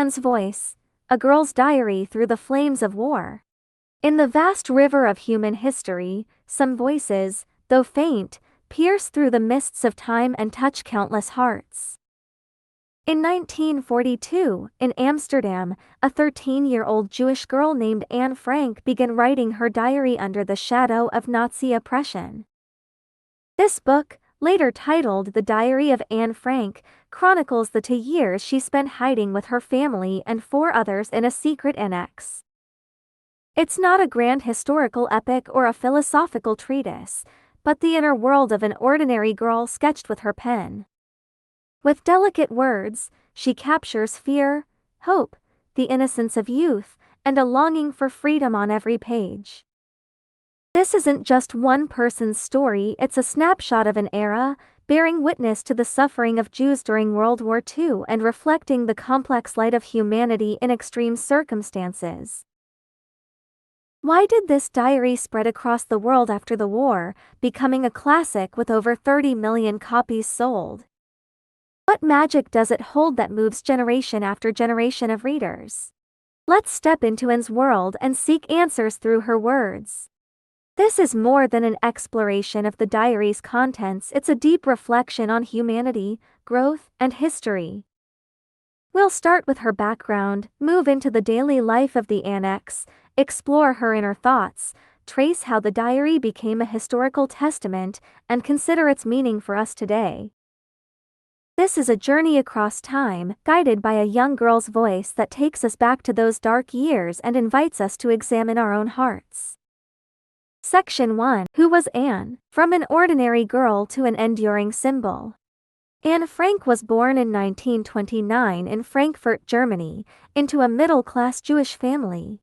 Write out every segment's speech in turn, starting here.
Anne's voice, a girl's diary through the flames of war. In the vast river of human history, some voices, though faint, pierce through the mists of time and touch countless hearts. In 1942, in Amsterdam, a 13-year-old Jewish girl named Anne Frank began writing her diary under the shadow of Nazi oppression. This book, later titled The Diary of Anne Frank, chronicles the 2 years she spent hiding with her family and 4 others in a secret annex. It's not a grand historical epic or a philosophical treatise, but the inner world of an ordinary girl sketched with her pen. With delicate words, she captures fear, hope, the innocence of youth, and a longing for freedom on every page. This isn't just one person's story, it's a snapshot of an era, bearing witness to the suffering of Jews during World War II and reflecting the complex light of humanity in extreme circumstances. Why did this diary spread across the world after the war, becoming a classic with over 30 million copies sold? What magic does it hold that moves generation after generation of readers? Let's step into Anne's world and seek answers through her words. This is more than an exploration of the diary's contents, it's a deep reflection on humanity, growth, and history. We'll start with her background, move into the daily life of the annex, explore her inner thoughts, trace how the diary became a historical testament, and consider its meaning for us today. This is a journey across time, guided by a young girl's voice that takes us back to those dark years and invites us to examine our own hearts. Section 1. Who was Anne? From an ordinary girl to an enduring symbol. Anne Frank was born in 1929 in Frankfurt, Germany, into a middle-class Jewish family.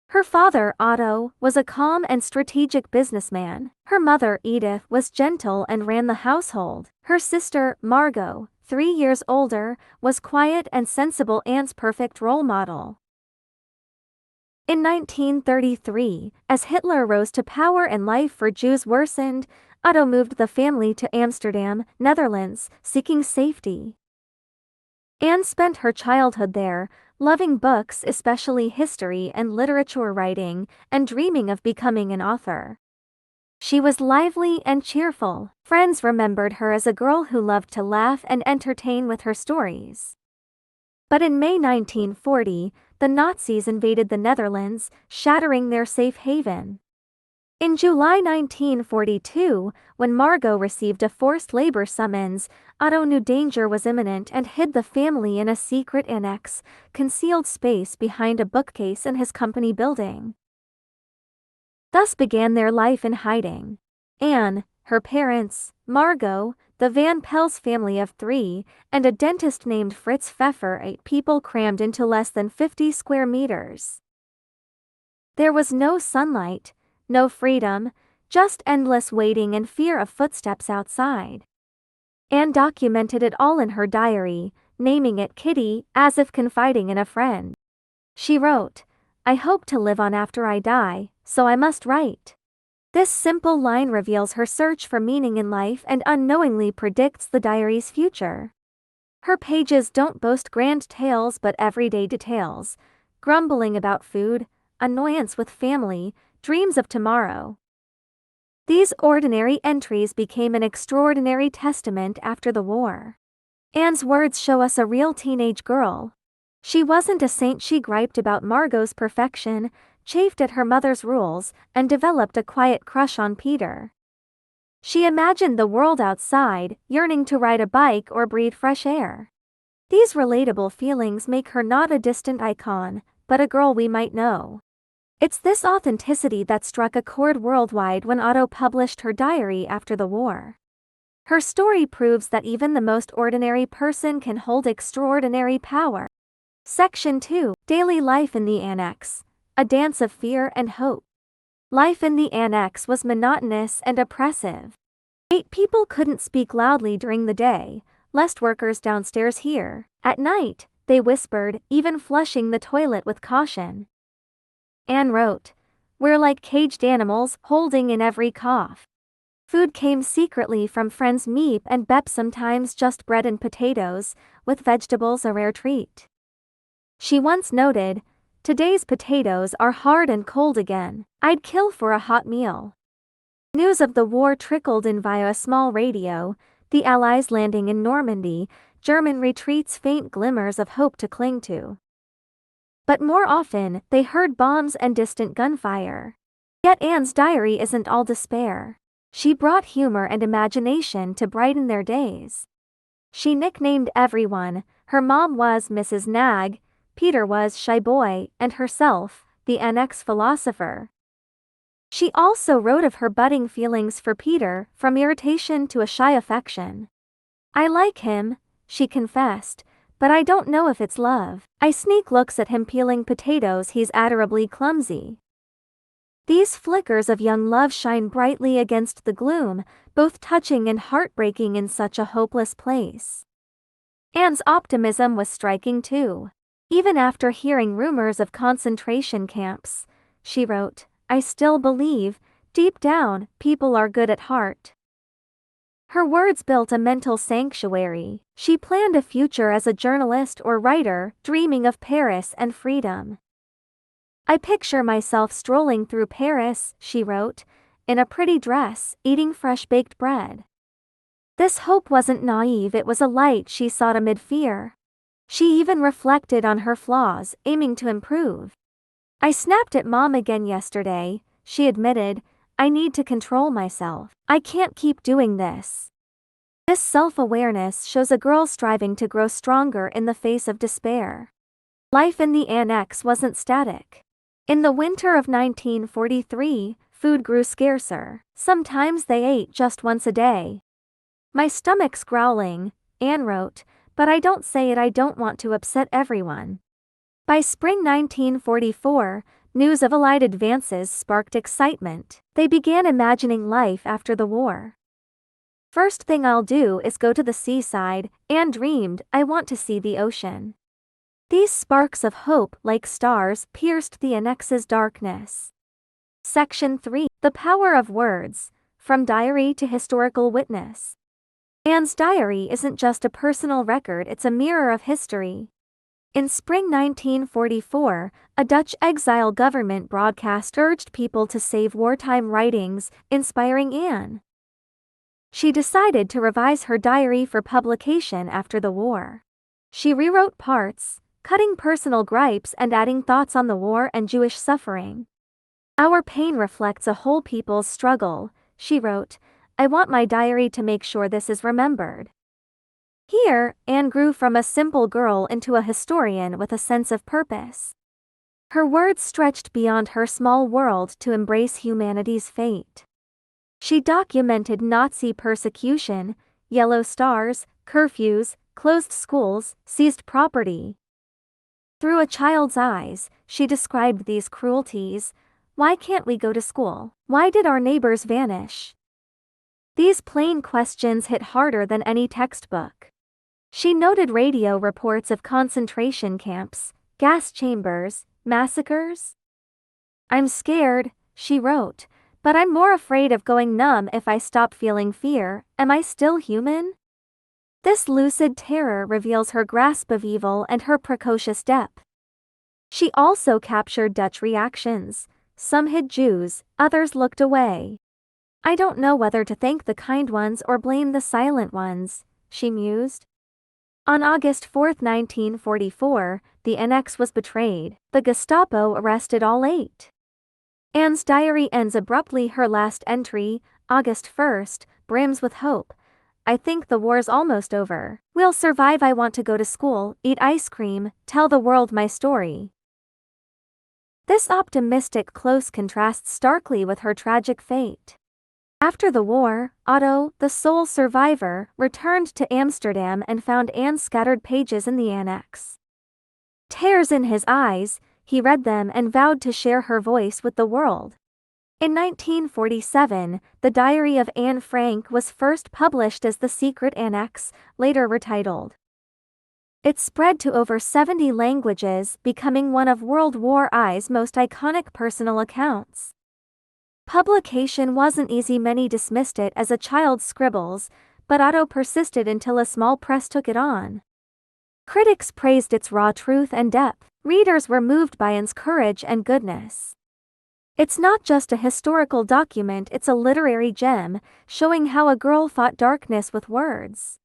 Her father, Otto, was a calm and strategic businessman. Her mother, Edith, was gentle and ran the household. Her sister, Margot, 3 years older, was quiet and sensible, Anne's perfect role model. In 1933, as Hitler rose to power and life for Jews worsened, Otto moved the family to Amsterdam, Netherlands, seeking safety. Anne spent her childhood there, loving books, especially history and literature writing, and dreaming of becoming an author. She was lively and cheerful. Friends remembered her as a girl who loved to laugh and entertain with her stories. But in May 1940, the Nazis invaded the Netherlands, shattering their safe haven. In July 1942, when Margot received a forced labor summons, Otto knew danger was imminent and hid the family in a secret annex, concealed space behind a bookcase in his company building. Thus began their life in hiding. Anne, her parents, Margot, the Van Pels family of 3, and a dentist named Fritz Pfeffer, 8 people crammed into less than 50 square meters. There was no sunlight, no freedom, just endless waiting and fear of footsteps outside. Anne documented it all in her diary, naming it Kitty, as if confiding in a friend. She wrote, "I hope to live on after I die, so I must write." This simple line reveals her search for meaning in life and unknowingly predicts the diary's future. Her pages don't boast grand tales but everyday details, grumbling about food, annoyance with family, dreams of tomorrow. These ordinary entries became an extraordinary testament after the war. Anne's words show us a real teenage girl. She wasn't a saint. She griped about Margot's perfection, chafed at her mother's rules, and developed a quiet crush on Peter. She imagined the world outside, yearning to ride a bike or breathe fresh air. These relatable feelings make her not a distant icon, but a girl we might know. It's this authenticity that struck a chord worldwide when Otto published her diary after the war. Her story proves that even the most ordinary person can hold extraordinary power. Section 2. Daily life in the annex. A dance of fear and hope. Life in the annex was monotonous and oppressive. 8 people couldn't speak loudly during the day, lest workers downstairs hear. At night, they whispered, even flushing the toilet with caution. Anne wrote, "We're like caged animals, holding in every cough." Food came secretly from friends Meep and Bep, sometimes just bread and potatoes, with vegetables a rare treat. She once noted, "Today's potatoes are hard and cold again. I'd kill for a hot meal." News of the war trickled in via a small radio, the Allies landing in Normandy, German retreats, faint glimmers of hope to cling to. But more often, they heard bombs and distant gunfire. Yet Anne's diary isn't all despair. She brought humor and imagination to brighten their days. She nicknamed everyone. Her mom was Mrs. Nag, Peter was Shy Boy, and herself, the annex philosopher. She also wrote of her budding feelings for Peter, from irritation to a shy affection. "I like him," she confessed, "but I don't know if it's love. I sneak looks at him peeling potatoes, he's adorably clumsy." These flickers of young love shine brightly against the gloom, both touching and heartbreaking in such a hopeless place. Anne's optimism was striking too. Even after hearing rumors of concentration camps, she wrote, "I still believe, deep down, people are good at heart." Her words built a mental sanctuary. She planned a future as a journalist or writer, dreaming of Paris and freedom. "I picture myself strolling through Paris," she wrote, "in a pretty dress, eating fresh baked bread." This hope wasn't naive, it was a light she sought amid fear. She even reflected on her flaws, aiming to improve. "I snapped at Mom again yesterday," she admitted. "I need to control myself. I can't keep doing this." This self-awareness shows a girl striving to grow stronger in the face of despair. Life in the annex wasn't static. In the winter of 1943, food grew scarcer. Sometimes they ate just once a day. "My stomach's growling," Anne wrote, "but I don't say it, I don't want to upset everyone." By spring 1944, news of Allied advances sparked excitement. They began imagining life after the war. "First thing I'll do is go to the seaside," Anne dreamed, "I want to see the ocean." These sparks of hope, like stars, pierced the annex's darkness. Section 3. The Power of Words, From Diary to Historical Witness. Anne's diary isn't just a personal record, it's a mirror of history. In spring 1944, a Dutch exile government broadcast urged people to save wartime writings, inspiring Anne. She decided to revise her diary for publication after the war. She rewrote parts, cutting personal gripes and adding thoughts on the war and Jewish suffering. "Our pain reflects a whole people's struggle," she wrote. "I want my diary to make sure this is remembered." Here, Anne grew from a simple girl into a historian with a sense of purpose. Her words stretched beyond her small world to embrace humanity's fate. She documented Nazi persecution, yellow stars, curfews, closed schools, seized property. Through a child's eyes, she described these cruelties. "Why can't we go to school? Why did our neighbors vanish?" These plain questions hit harder than any textbook. She noted radio reports of concentration camps, gas chambers, massacres. "I'm scared," she wrote, "but I'm more afraid of going numb if I stop feeling fear. Am I still human?" This lucid terror reveals her grasp of evil and her precocious depth. She also captured Dutch reactions. Some hid Jews, others looked away. "I don't know whether to thank the kind ones or blame the silent ones," she mused. On August 4, 1944, the annex was betrayed. The Gestapo arrested all 8. Anne's diary ends abruptly. Her last entry, August 1, brims with hope. "I think the war's almost over. We'll survive. I want to go to school, eat ice cream, tell the world my story." This optimistic close contrasts starkly with her tragic fate. After the war, Otto, the sole survivor, returned to Amsterdam and found Anne's scattered pages in the annex. Tears in his eyes, he read them and vowed to share her voice with the world. In 1947, the Diary of Anne Frank was first published as The Secret Annex, later retitled. It spread to over 70 languages, becoming one of World War I's most iconic personal accounts. Publication wasn't easy. Many dismissed it as a child's scribbles, but Otto persisted until a small press took it on. Critics praised its raw truth and depth. Readers were moved by Anne's courage and goodness. It's not just a historical document, it's a literary gem, showing how a girl fought darkness with words.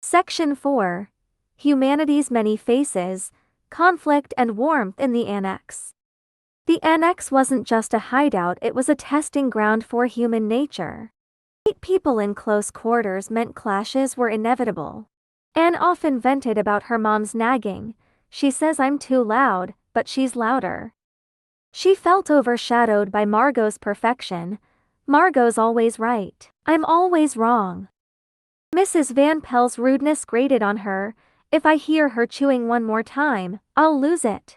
Section 4. Humanity's Many Faces, Conflict and Warmth in the Annex. The Annex wasn't just a hideout, it was a testing ground for human nature. 8 people in close quarters meant clashes were inevitable. Anne often vented about her mom's nagging. She says I'm too loud, but she's louder. She felt overshadowed by Margot's perfection. Margot's always right. I'm always wrong. Mrs. Van Pell's rudeness grated on her. If I hear her chewing one more time, I'll lose it.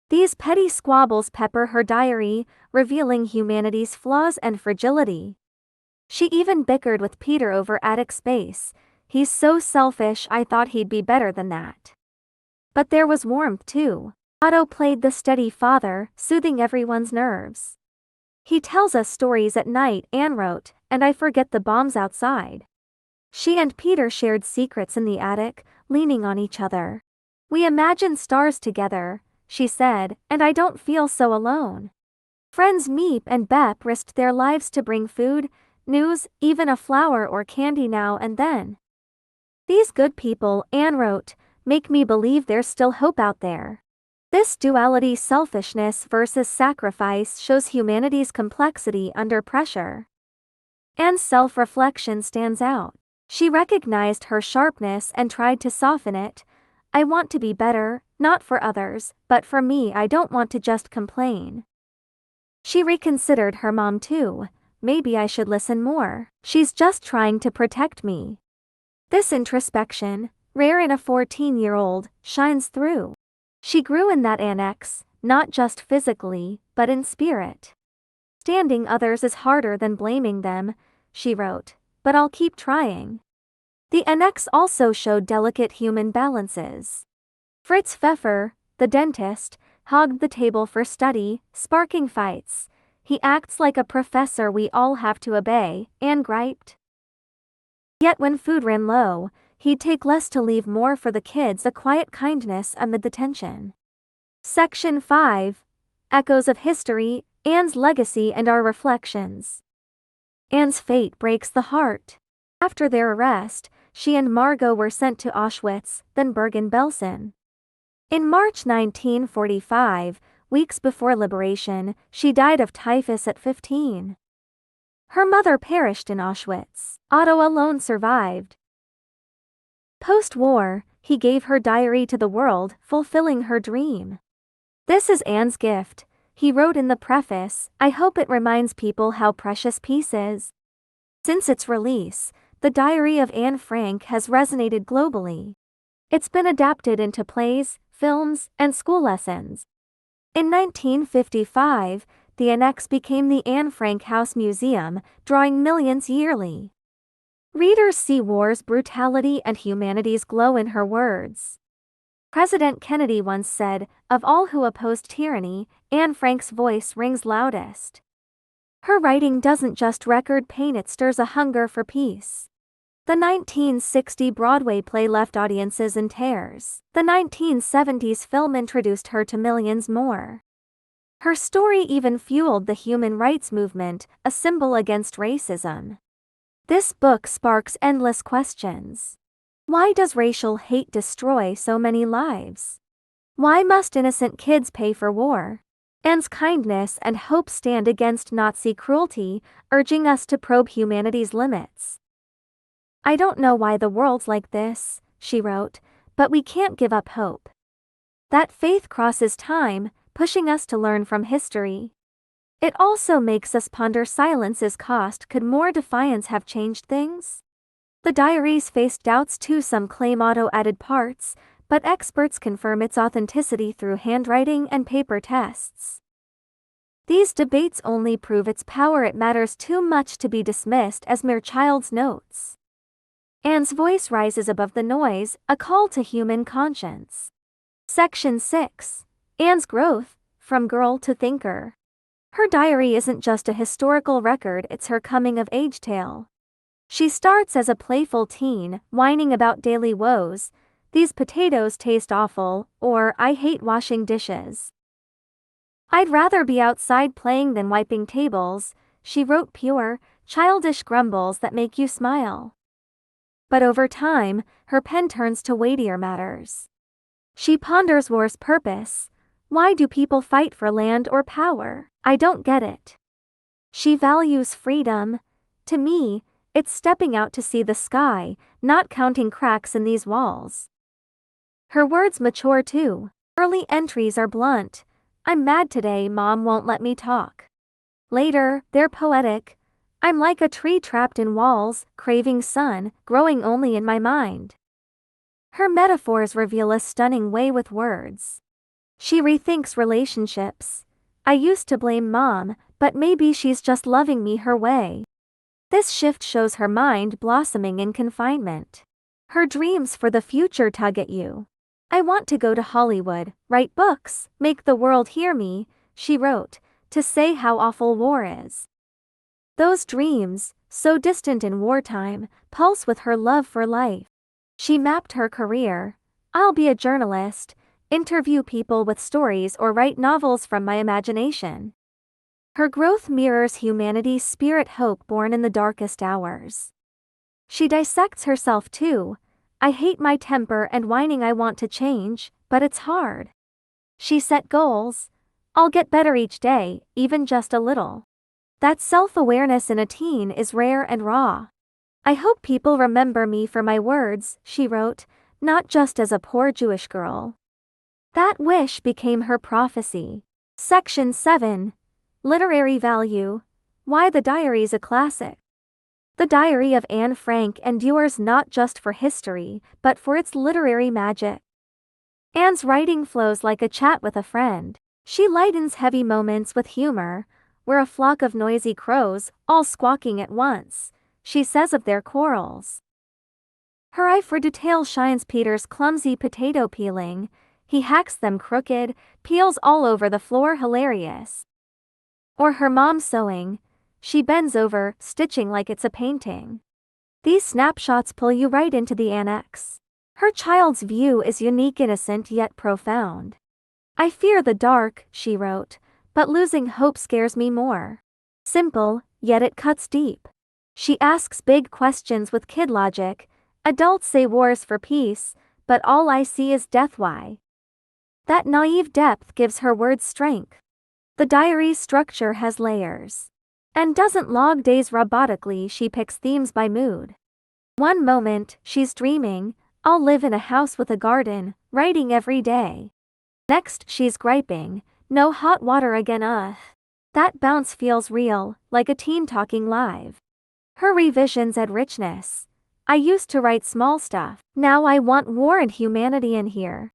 These petty squabbles pepper her diary, revealing humanity's flaws and fragility. She even bickered with Peter over attic space. He's so selfish, I thought he'd be better than that. But there was warmth too. Otto played the steady father, soothing everyone's nerves. He tells us stories at night, Anne wrote, and I forget the bombs outside. She and Peter shared secrets in the attic, leaning on each other. We imagine stars together, she said, and I don't feel so alone. Friends Meep and Bep risked their lives to bring food, news, even a flower or candy now and then. These good people, Anne wrote, make me believe there's still hope out there. This duality, selfishness versus sacrifice, shows humanity's complexity under pressure. Anne's self-reflection stands out. She recognized her sharpness and tried to soften it. I want to be better, not for others, but for me. I don't want to just complain. She reconsidered her mom too. Maybe I should listen more. She's just trying to protect me. This introspection, rare in a 14-year-old, shines through. She grew in that annex, not just physically, but in spirit. Standing others is harder than blaming them, she wrote, but I'll keep trying. The annex also showed delicate human balances. Fritz Pfeffer, the dentist, hogged the table for study, sparking fights. He acts like a professor we all have to obey, Anne griped. Yet when food ran low, he'd take less to leave more for the kids, a quiet kindness amid the tension. Section 5. Echoes of History, Anne's Legacy and Our Reflections. Anne's fate breaks the heart. After their arrest, she and Margot were sent to Auschwitz, then Bergen-Belsen. In March 1945, weeks before liberation, she died of typhus at 15. Her mother perished in Auschwitz. Otto alone survived. Post-war, he gave her diary to the world, fulfilling her dream. This is Anne's gift, he wrote in the preface. I hope it reminds people how precious peace is. Since its release, the Diary of Anne Frank has resonated globally. It's been adapted into plays, films, and school lessons. In 1955, the annex became the Anne Frank House Museum, drawing millions yearly. Readers see war's brutality and humanity's glow in her words. President Kennedy once said, "Of all who opposed tyranny, Anne Frank's voice rings loudest." Her writing doesn't just record pain, it stirs a hunger for peace. The 1960 Broadway play left audiences in tears. The 1970s film introduced her to millions more. Her story even fueled the human rights movement, a symbol against racism. This book sparks endless questions. Why does racial hate destroy so many lives? Why must innocent kids pay for war? Anne's kindness and hope stand against Nazi cruelty, urging us to probe humanity's limits. I don't know why the world's like this, she wrote, but we can't give up hope. That faith crosses time, pushing us to learn from history. It also makes us ponder silence's cost. Could more defiance have changed things? The diaries faced doubts too. Some claim Otto added parts, but experts confirm its authenticity through handwriting and paper tests. These debates only prove its power. It matters too much to be dismissed as mere child's notes. Anne's voice rises above the noise, a call to human conscience. Section 6. Anne's growth, from girl to thinker. Her diary isn't just a historical record, it's her coming-of-age tale. She starts as a playful teen, whining about daily woes, "These potatoes taste awful," or "I hate washing dishes." "I'd rather be outside playing than wiping tables," she wrote, pure, childish grumbles that make you smile. But over time, her pen turns to weightier matters. She ponders war's purpose. Why do people fight for land or power? I don't get it. She values freedom. To me, it's stepping out to see the sky, not counting cracks in these walls. Her words mature too. Early entries are blunt. "I'm mad today, Mom won't let me talk." Later, they're poetic. "I'm like a tree trapped in walls, craving sun, growing only in my mind." Her metaphors reveal a stunning way with words. She rethinks relationships. "I used to blame Mom, but maybe she's just loving me her way." This shift shows her mind blossoming in confinement. Her dreams for the future tug at you. "I want to go to Hollywood, write books, make the world hear me," she wrote, "to say how awful war is." Those dreams, so distant in wartime, pulse with her love for life. She mapped her career. "I'll be a journalist, interview people with stories or write novels from my imagination." Her growth mirrors humanity's spirit, hope born in the darkest hours. She dissects herself too. "I hate my temper and whining, I want to change, but it's hard." She set goals. "I'll get better each day, even just a little." That self-awareness in a teen is rare and raw. "I hope people remember me for my words," she wrote, "not just as a poor Jewish girl." That wish became her prophecy. Section 7. Literary value. Why the Diary's a classic. The Diary of Anne Frank endures not just for history, but for its literary magic. Anne's writing flows like a chat with a friend. She lightens heavy moments with humor. "We're a flock of noisy crows, all squawking at once," she says of their quarrels. Her eye for detail shines. Peter's clumsy potato peeling. He hacks them crooked, peels all over the floor, hilarious. Or her mom sewing. She bends over, stitching like it's a painting. These snapshots pull you right into the annex. Her child's view is unique, innocent yet profound. "I fear the dark," she wrote, "but losing hope scares me more." Simple, yet it cuts deep. She asks big questions with kid logic. "Adults say war's for peace, but all I see is death. Why?" That naive depth gives her words strength. The diary's structure has layers. And doesn't log days robotically. She picks themes by mood. One moment, she's dreaming, "I'll live in a house with a garden, writing every day." Next, she's griping, "No hot water again, ugh." That bounce feels real, like a teen talking live. Her revisions add richness. "I used to write small stuff, now I want war and humanity in here."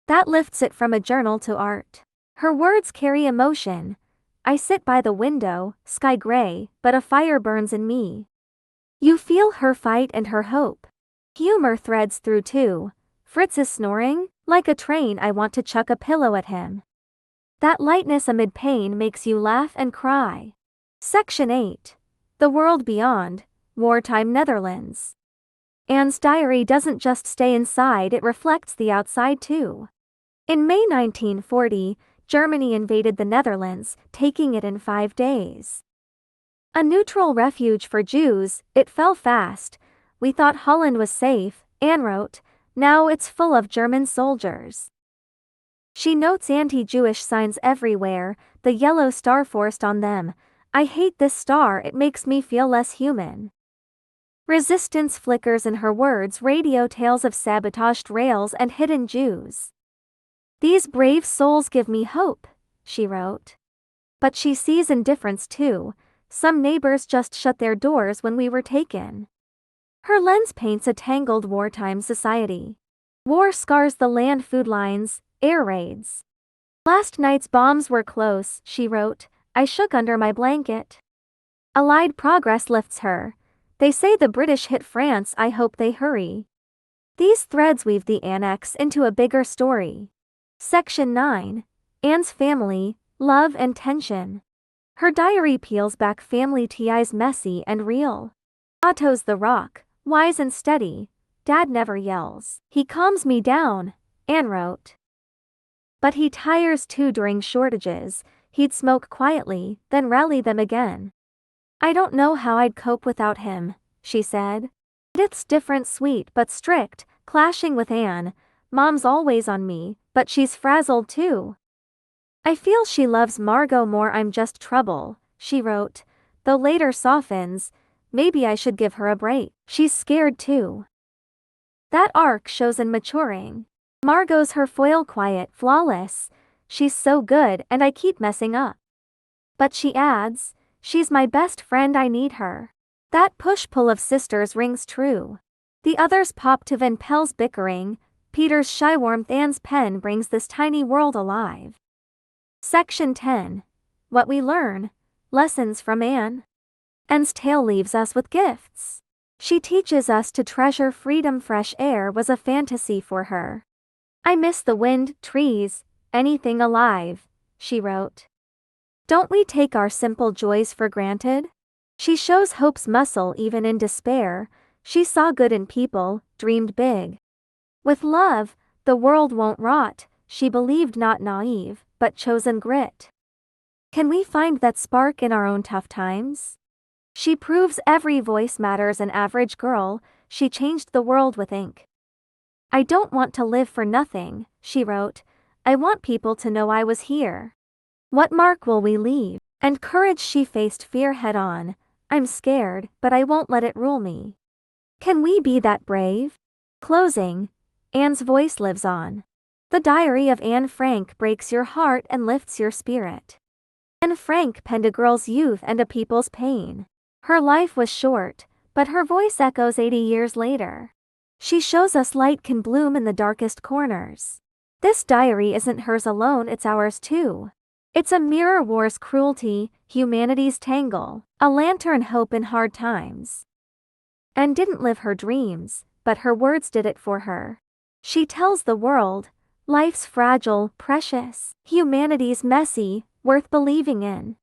That lifts it from a journal to art. Her words carry emotion. "I sit by the window, sky gray, but a fire burns in me." You feel her fight and her hope. Humor threads through too. "Fritz is snoring, like a train, I want to chuck a pillow at him." That lightness amid pain makes you laugh and cry. Section 8. The World Beyond. Wartime Netherlands. Anne's diary doesn't just stay inside, it reflects the outside too. In May 1940, Germany invaded the Netherlands, taking it in 5 days. A neutral refuge for Jews, it fell fast. "We thought Holland was safe," Anne wrote. "Now it's full of German soldiers." She notes anti-Jewish signs everywhere, the yellow star forced on them. "I hate this star, it makes me feel less human." Resistance flickers in her words, radio tales of sabotaged rails and hidden Jews. "These brave souls give me hope," she wrote. But she sees indifference too. "Some neighbors just shut their doors when we were taken." Her lens paints a tangled wartime society. War scars the land, food lines, air raids. "Last night's bombs were close," she wrote. "I shook under my blanket." Allied progress lifts her. "They say the British hit France, I hope they hurry." These threads weave the annex into a bigger story. Section 9. Anne's family, love and tension. Her diary peels back family ties, messy and real. Otto's the rock, wise and steady. Dad never yells. He calms me down, Anne wrote. But he tires too during shortages. He'd smoke quietly, then rally them again. I don't know how I'd cope without him, she said. Edith's different, sweet but strict, clashing with Anne. Mom's always on me, but she's frazzled too. I feel she loves Margot more. I'm just trouble, she wrote, though later softens. Maybe I should give her a break. She's scared too. That arc shows in maturing. Margot's her foil, quiet, flawless. She's so good and I keep messing up. But she adds, she's my best friend, I need her. That push-pull of sisters rings true. The others pop to Van Pel's bickering, Peter's shy warmth. Anne's pen brings this tiny world alive. Section 10. What we learn. Lessons from Anne. Anne's tale leaves us with gifts. She teaches us to treasure freedom. Fresh air was a fantasy for her. I miss the wind, trees, anything alive, she wrote. Don't we take our simple joys for granted? She shows hope's muscle even in despair. She saw good in people, dreamed big. With love, the world won't rot. She believed, not naive, but chosen grit. Can we find that spark in our own tough times? She proves every voice matters. An average girl, she changed the world with ink. I don't want to live for nothing, she wrote. I want people to know I was here. What mark will we leave? And courage. She faced fear head on. I'm scared, but I won't let it rule me. Can we be that brave? Closing. Anne's voice lives on. The Diary of Anne Frank breaks your heart and lifts your spirit. Anne Frank penned a girl's youth and a people's pain. Her life was short, but her voice echoes 80 years later. She shows us light can bloom in the darkest corners. This diary isn't hers alone, it's ours too. It's a mirror, war's cruelty, humanity's tangle, a lantern, hope in hard times. Anne didn't live her dreams, but her words did it for her. She tells the world, life's fragile, precious, humanity's messy, worth believing in.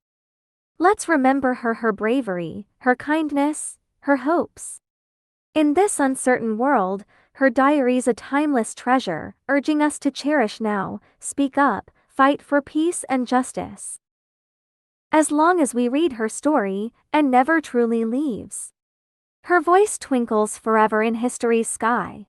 Let's remember her, her bravery, her kindness, her hopes. In this uncertain world, her diary's a timeless treasure, urging us to cherish now, speak up, fight for peace and justice. As long as we read her story, and never truly leaves. Her voice twinkles forever in history's sky.